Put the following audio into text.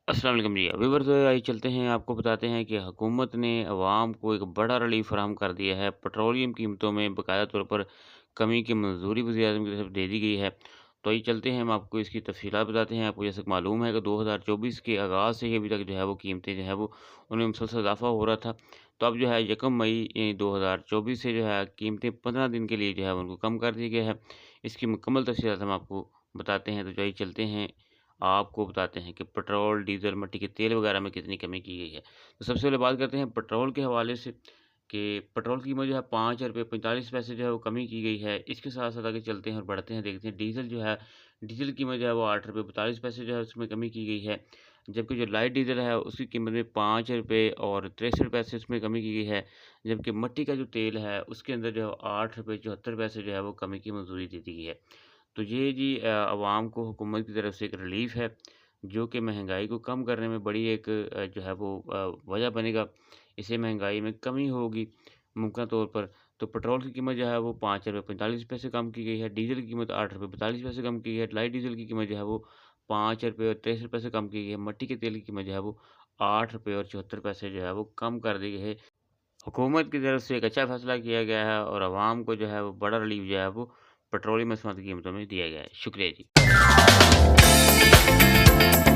अस्सलाम वालेकुम जी। व्यूअर्स आइए चलते हैं आपको बताते हैं कि हुकूमत ने अवाम को एक बड़ा रिलीफ़ फ़राहम कर दिया है। पेट्रोलियम कीमतों में बाकायदा तौर पर कमी की मंज़ूरी वज़ीर-ए-आज़म की तरफ दे दी गई है। तो आइए चलते हैं हम आपको इसकी तफ़सीलात बताते हैं। आपको जैसे कि मालूम है कि 2024 के आगाज़ से ही अभी तक जो है वो कीमतें जो है वो उनमें मुसलसल इज़ाफ़ा हो रहा था। तो अब जो है 1 मई 2024 से जो है कीमतें 15 दिन के लिए जो है उनको कम कर दिया गया है। इसकी मुकम्मल तफ़सीलात हम आपको बताते हैं। तो आइए चलते हैं आपको बताते हैं कि पेट्रोल, डीज़ल, मिट्टी के तेल वगैरह में कितनी कमी की गई है। तो सबसे पहले बात करते हैं पेट्रोल के हवाले से कि पेट्रोल की कीमत जो है ₹5.45 जो है वो कमी की गई है। इसके साथ-साथ आगे चलते हैं और बढ़ते हैं, देखते हैं डीज़ल जो है, डीज़ल की कीमत जो है वो ₹8.42 जो है उसमें कमी की गई है। जबकि जो लाइट डीज़ल है उसकी कीमत में ₹5 और 63 उसमें कमी की गई है। जबकि मिट्टी का जो तेल है उसके अंदर जो है ₹8.74 जो है वो कमी की मंज़ूरी दे दी गई है। तो ये जी अवाम को हुकूमत की तरफ से एक रिलीफ़ है, जो कि महँगाई को कम करने में बड़ी एक जो है वो वजह बनेगा। इससे महँगाई में कमी होगी मुमकिन तौर पर। तो पेट्रोल की कीमत जो है वो ₹5.45 कम की गई है, डीज़ल की कीमत ₹8.42 कम की गई है, लाइट डीज़ल की कीमत जो है वो ₹5.63 कम की गई है, मिट्टी के तेल की कीमत जो है वो ₹8.74 जो है वो कम कर दी गई है। हुकूमत की तरफ से एक अच्छा फैसला किया गया है और आवाम को जो है वो बड़ा रिलीफ़ जो है वो पेट्रोलियम मसनूआत की कीमतों में दिया गया है। शुक्रिया जी।